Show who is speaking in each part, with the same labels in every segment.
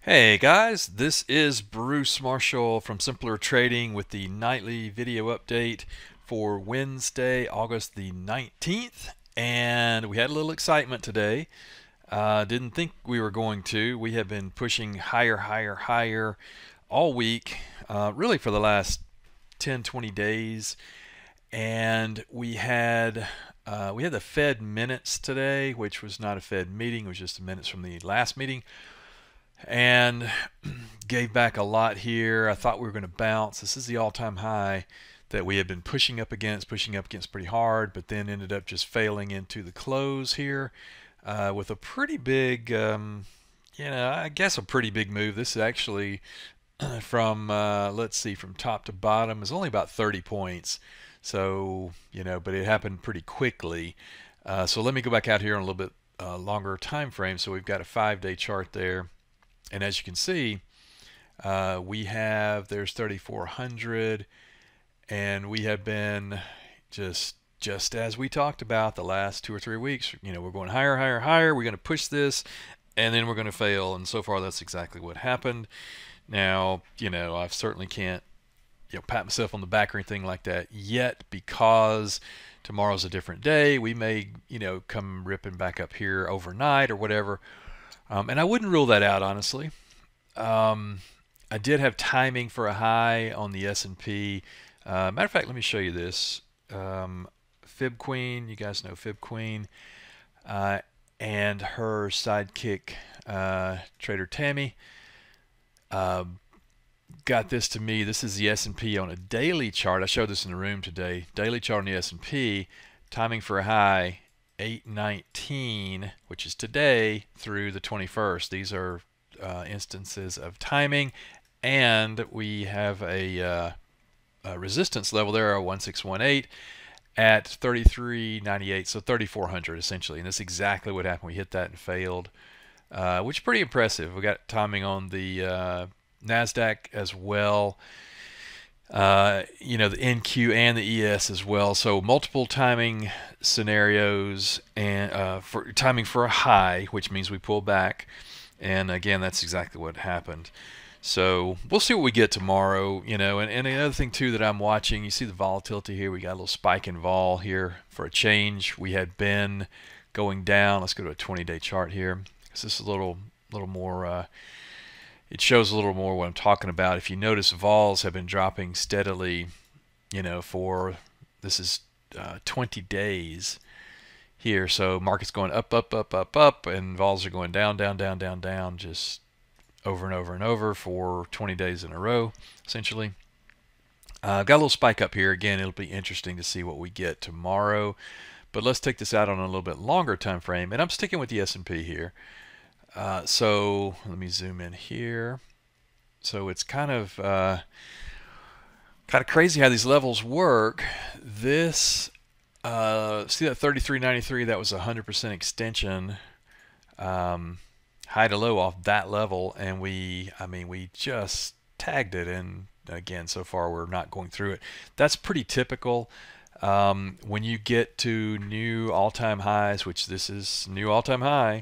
Speaker 1: Hey guys, this is Bruce Marshall from Simpler Trading with the nightly video update for Wednesday, August the 19th. And we had a little excitement today. Didn't think we were going to. We have been pushing higher, higher, higher all week, really for the last 10, 20 days. And we had the Fed minutes today, which was not a Fed meeting, it was just the minutes from the last meeting, and gave back a lot here. I thought we were going to bounce. This is the all-time high that we had been pushing up against pretty hard, but then ended up just failing into the close here with a pretty big, I guess a pretty big move. This is actually from, let's see, from top to bottom is only about 30 points. So, but it happened pretty quickly. So let me go back out here on a little bit longer time frame. So we've got a 5-day chart there. And as you can see, there's 3,400, and we have been just as we talked about the last 2 or 3 weeks. We're going higher, higher, higher. We're going to push this, and then we're going to fail. And so far, that's exactly what happened. Now, I certainly can't, pat myself on the back or anything like that yet, because tomorrow's a different day. We may, come ripping back up here overnight or whatever. And I wouldn't rule that out, honestly. I did have timing for a high on the S&P. Matter of fact, let me show you this. Fib Queen, you guys know Fib Queen, and her sidekick, Trader Tammy, got this to me. This is the S&P on a daily chart. I showed this in the room today. Daily chart on the S&P, timing for a high 8/19, which is today, through the 21st. These are instances of timing, and we have a resistance level there, 1618 at 33.98, so 3,400 essentially, and that's exactly what happened. We hit that and failed, which is pretty impressive. We got timing on the Nasdaq as well. The NQ and the ES as well. So multiple timing scenarios, and for timing for a high, which means we pull back. And again, that's exactly what happened. So we'll see what we get tomorrow. And another thing too that I'm watching, you see the volatility here. We got a little spike in vol here for a change. We had been going down. Let's go to a 20-day chart here. This is a little more. It shows a little more what I'm talking about. If you notice, vols have been dropping steadily, for this is 20 days here. So market's going up, up, up, up, up, and vols are going down, down, down, down, down, just over and over and over for 20 days in a row, essentially. Got a little spike up here. Again, it'll be interesting to see what we get tomorrow. But let's take this out on a little bit longer time frame, and I'm sticking with the S&P here. So let me zoom in here. So it's kind of crazy how these levels work. This see that 33.93, that was 100% extension, high to low off that level, and we just tagged it, and again, so far we're not going through it. That's pretty typical. When you get to new all-time highs, which this is new all-time high,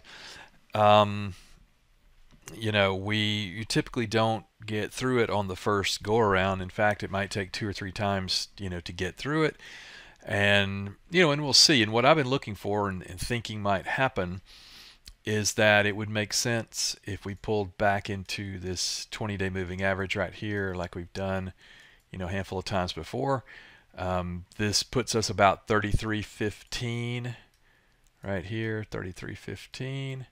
Speaker 1: you typically don't get through it on the first go around. In fact, it might take 2 or 3 times, to get through it. And, and we'll see. And what I've been looking for and thinking might happen is that it would make sense if we pulled back into this 20-day moving average right here, like we've done, a handful of times before. This puts us about 33.15 right here, 33.15.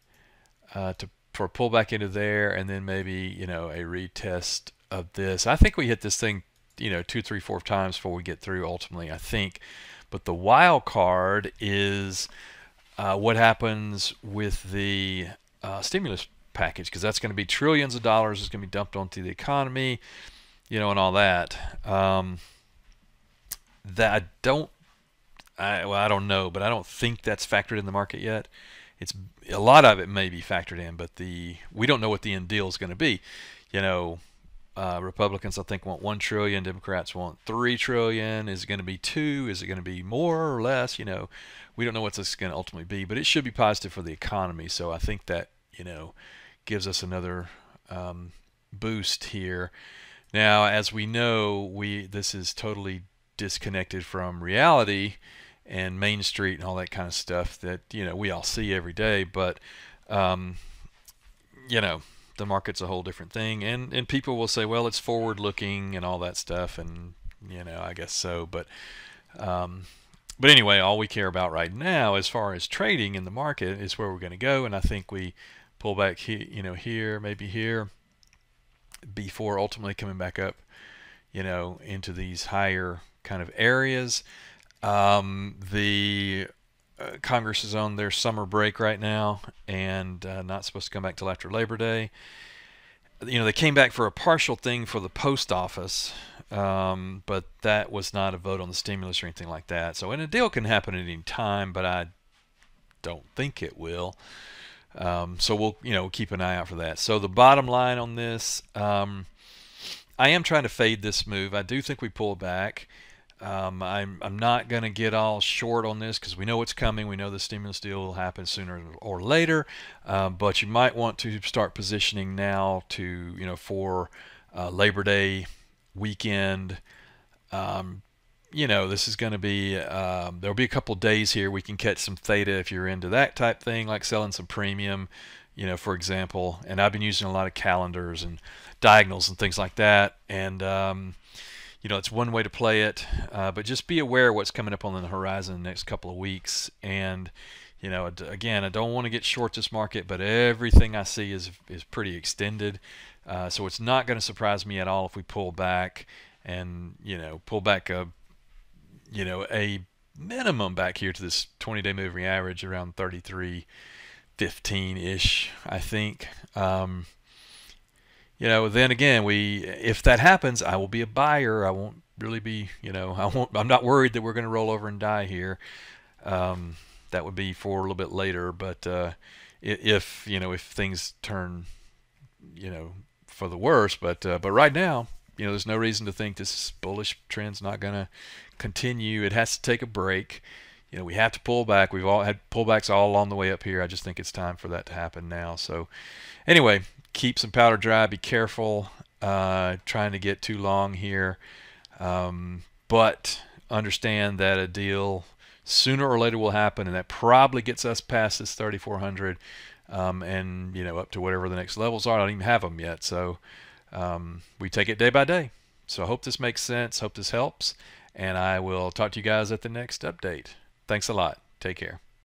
Speaker 1: For a pullback into there, and then maybe a retest of this. I think we hit this thing 2, 3, 4 times before we get through ultimately, I think. But the wild card is what happens with the stimulus package, because that's going to be trillions of dollars is going to be dumped onto the economy, and all that. That I don't know, but I don't think that's factored in the market yet. It's a lot of it may be factored in, but we don't know what the end deal is going to be. Republicans, I think, want $1 trillion. Democrats want $3 trillion. Is it going to be 2? Is it going to be more or less? We don't know what this is going to ultimately be, but it should be positive for the economy. So I think that gives us another boost here. Now, as we know, this is totally disconnected from reality and Main Street and all that kind of stuff that we all see every day. But um, the market's a whole different thing, and people will say, well, it's forward looking and all that stuff, and I guess so. But anyway, all we care about right now as far as trading in the market is where we're going to go, and I think we pull back here, maybe here, before ultimately coming back up into these higher kind of areas. The Congress is on their summer break right now, and not supposed to come back till after Labor Day. They came back for a partial thing for the post office, but that was not a vote on the stimulus or anything like that. So, and a deal can happen at any time, but I don't think it will. So we'll keep an eye out for that. So the bottom line on this, I am trying to fade this move. I do think we pull back. I'm not going to get all short on this because we know what's coming. We know the stimulus deal will happen sooner or later. But you might want to start positioning now to for Labor Day weekend. This is going to be there'll be a couple days here we can catch some theta if you're into that type thing, like selling some premium, for example. And I've been using a lot of calendars and diagonals and things like that, and it's one way to play it, but just be aware of what's coming up on the horizon in the next couple of weeks. And again, I don't want to get short this market, but everything I see is pretty extended, so it's not going to surprise me at all if we pull back and pull back a minimum back here to this 20-day moving average around 33.15-ish, I think. Then again, if that happens, I will be a buyer. I won't really be, I'm not worried that we're going to roll over and die here. That would be for a little bit later. But if things turn, for the worse. But right now, there's no reason to think this bullish trend's not going to continue. It has to take a break. We have to pull back. We've all had pullbacks all along the way up here. I just think it's time for that to happen now. So anyway, keep some powder dry. Be careful trying to get too long here. But understand that a deal sooner or later will happen, and that probably gets us past this 3,400 and up to whatever the next levels are. I don't even have them yet. So we take it day by day. So I hope this makes sense. Hope this helps. And I will talk to you guys at the next update. Thanks a lot. Take care.